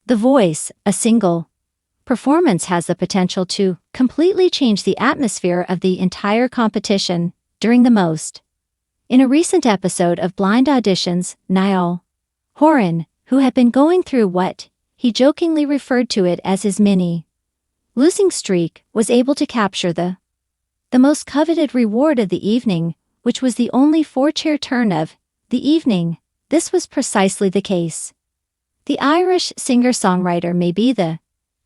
The Voice, a single performance has the potential to completely change the atmosphere of the entire competition during the most. In a recent episode of Blind Auditions, Niall Horan, who had been going through what he jokingly referred to it as his losing streak, was able to capture the most coveted reward of the evening, which was the only four-chair turn of the evening. This was precisely the case. The Irish singer-songwriter may be the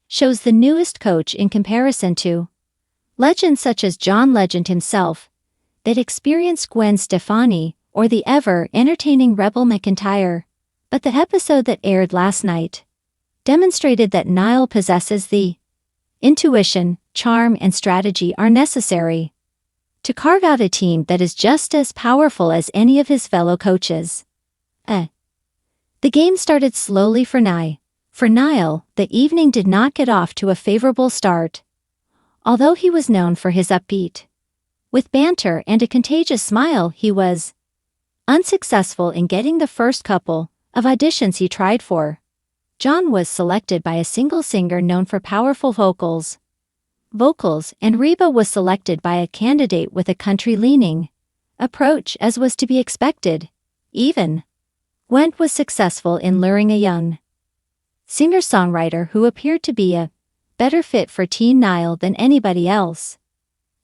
show's the newest coach in comparison to legends such as John Legend himself, that experienced Gwen Stefani, or the ever-entertaining Reba McEntire. But the episode that aired last night demonstrated that Niall possesses the intuition, charm, and strategy are necessary to carve out a team that is just as powerful as any of his fellow coaches. The game started slowly for Niall, the evening did not get off to a favorable start. Although he was known for his upbeat, with banter and a contagious smile, he was unsuccessful in getting the first couple of auditions he tried for. John was selected by a single singer known for powerful vocals, and Reba was selected by a candidate with a country-leaning approach, as was to be expected. Even Gwen was successful in luring a young singer-songwriter who appeared to be a better fit for teen Niall than anybody else.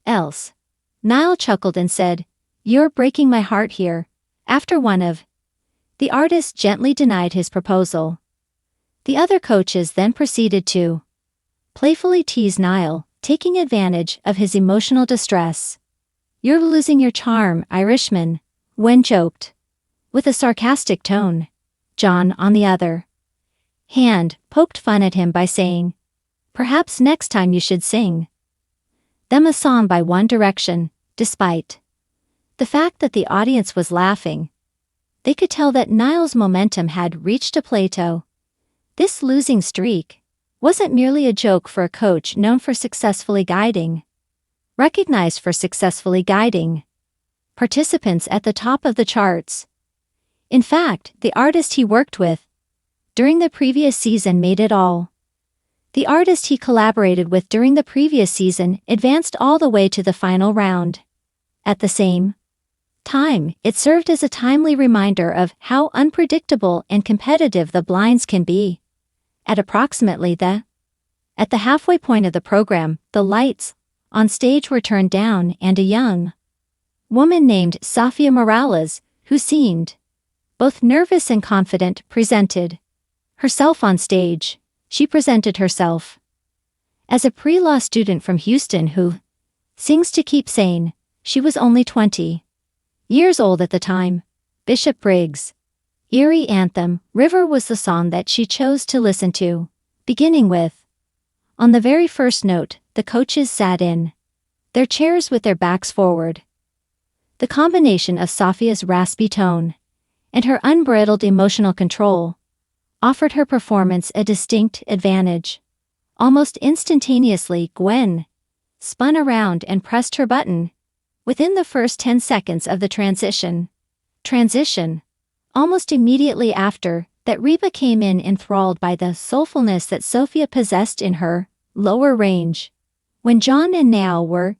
Niall chuckled and said, "You're breaking my heart here," after one of the artists gently denied his proposal. The other coaches then proceeded to playfully tease Niall, taking advantage of his emotional distress. "You're losing your charm, Irishman," Gwen joked, with a sarcastic tone. John, on the other hand, poked fun at him by saying, "Perhaps next time you should sing them a song by One Direction." Despite the fact that the audience was laughing, they could tell that Niall's momentum had reached a plateau. This losing streak wasn't merely a joke for a coach known for recognized for successfully guiding participants at the top of the charts. In fact, the artist he worked with during the previous season made it all. The artist he collaborated with during the previous season advanced all the way to the final round. At the same time, it served as a timely reminder of how unpredictable and competitive the blinds can be. At the halfway point of the program, the lights on stage were turned down and a young woman named Sofia Morales, who seemed both nervous and confident, presented herself on stage. She presented herself as a pre-law student from Houston who sings to keep sane. She was only 20 years old at the time. Bishop Briggs' Erie anthem, River, was the song that she chose to listen to, beginning with. On the very first note, the coaches sat in their chairs with their backs forward. The combination of Sofia's raspy tone and her unbridled emotional control offered her performance a distinct advantage. Almost instantaneously, Gwen spun around and pressed her button. Within the first 10 seconds of the transition, almost immediately after that, Reba came in enthralled by the soulfulness that Sofia possessed in her lower range. When John and Niall were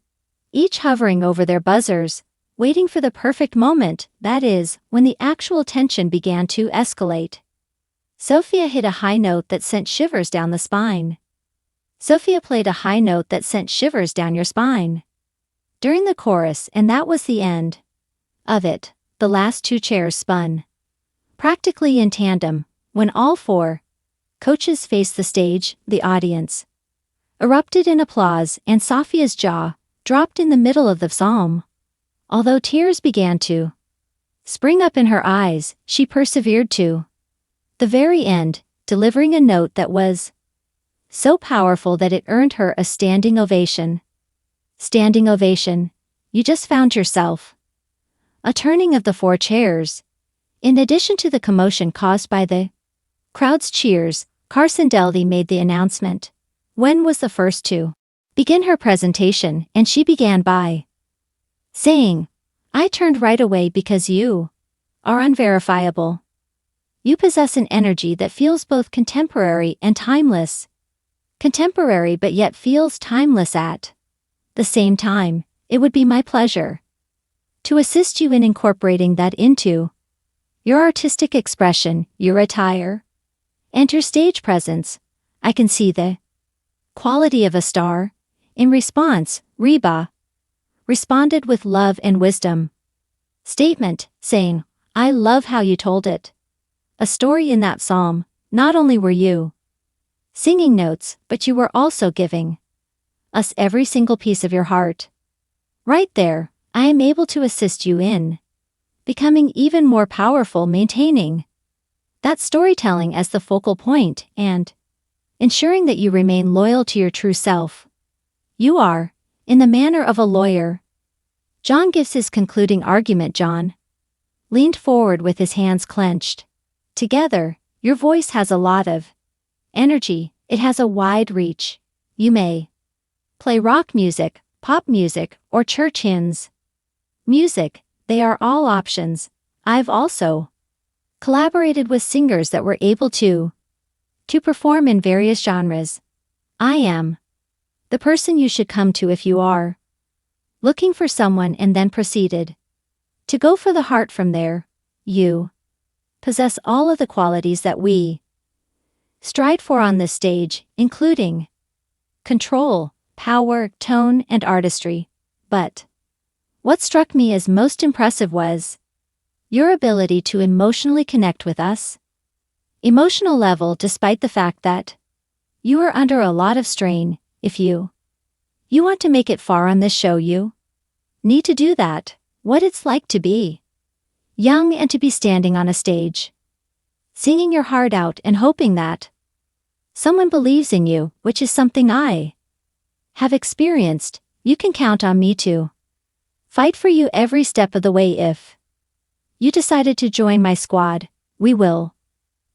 each hovering over their buzzers, waiting for the perfect moment, that is, when the actual tension began to escalate, Sofia hit a high note that sent shivers down the spine. Sofia played a high note that sent shivers down your spine during the chorus, and that was the end of it. The last two chairs spun practically in tandem. When all four coaches faced the stage, the audience erupted in applause, and Sofia's jaw dropped in the middle of the psalm. Although tears began to spring up in her eyes, she persevered to the very end, delivering a note that was so powerful that it earned her a standing ovation. Standing ovation. You just found yourself. A turning of the four chairs. In addition to the commotion caused by the crowd's cheers, Carson Daly made the announcement. Gwen was the first to begin her presentation, and she began by saying, "I turned right away because you are unverifiable." You possess an energy that feels both contemporary and timeless. Contemporary but yet feels timeless at the same time. It would be my pleasure to assist you in incorporating that into your artistic expression, your attire, and your stage presence. I can see the quality of a star. In response, Reba responded with love and wisdom statement, saying, I love how you told it. A story in that psalm. Not only were you singing notes, but you were also giving us every single piece of your heart. Right there, I am able to assist you in becoming even more powerful, maintaining that storytelling as the focal point and ensuring that you remain loyal to your true self. You are, in the manner of a lawyer. John gives his concluding argument. John leaned forward with his hands clenched together. Your voice has a lot of energy. It has a wide reach. You may play rock music, pop music, or church hymns. Music, they are all options. I've also collaborated with singers that were able to perform in various genres. I am the person you should come to if you are looking for someone, and then proceeded to go for the heart from there. You possess all of the qualities that we strive for on this stage, including control, power, tone, and artistry. But what struck me as most impressive was your ability to emotionally connect with us. Emotional level, despite the fact that you are under a lot of strain. If you want to make it far on this show, you need to do that. What it's like to be young and to be standing on a stage, singing your heart out and hoping that someone believes in you, which is something I have experienced. You can count on me to fight for you every step of the way. If you decided to join my squad, we will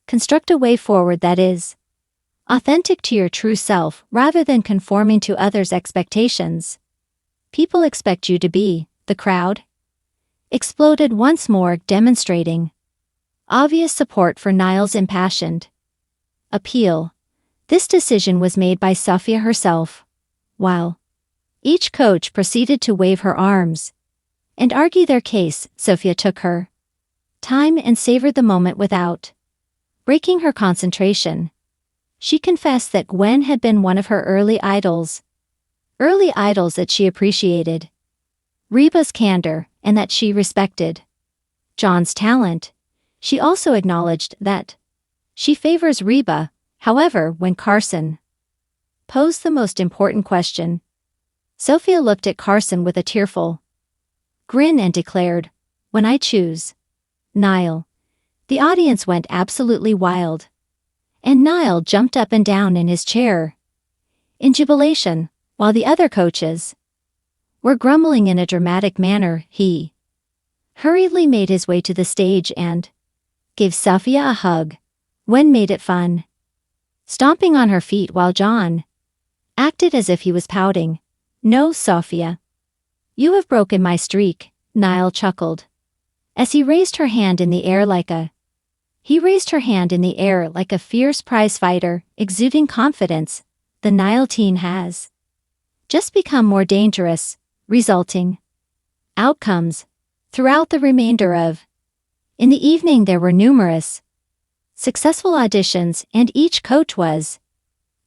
construct a way forward that is authentic to your true self rather than conforming to others' expectations. People expect you to be. The crowd exploded once more, demonstrating obvious support for Niall's impassioned appeal. This decision was made by Sophia herself, while each coach proceeded to wave her arms and argue their case. Sophia took her time and savored the moment without breaking her concentration. She confessed that Gwen had been one of her early idols that she appreciated Reba's candor and that she respected John's talent. She also acknowledged that she favors Reba. However, when Carson posed the most important question, Sophia looked at Carson with a tearful grin and declared, "When I choose Niall." The audience went absolutely wild, and Niall jumped up and down in his chair in jubilation, while the other coaches were grumbling in a dramatic manner. He hurriedly made his way to the stage and gave Sophia a hug. Gwen made it fun, stomping on her feet while John acted as if he was pouting. "No, Sophia. You have broken my streak," Niall chuckled, as he raised her hand in the air like a fierce prize fighter, exuding confidence. The Niall teen has just become more dangerous, resulting outcomes throughout the remainder of. In the evening there were numerous successful auditions, and each coach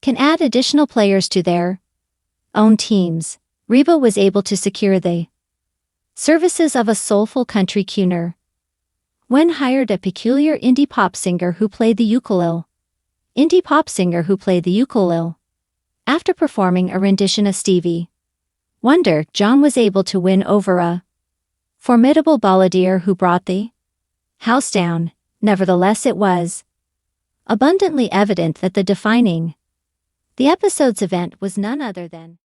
can add additional players to their own teams. Reba was able to secure the services of a soulful country crooner. Gwen hired a peculiar indie pop singer who played the ukulele. After performing a rendition of Stevie Wonder, John was able to win over a formidable balladeer who brought the house down. Nevertheless, it was abundantly evident that the episode's event was none other than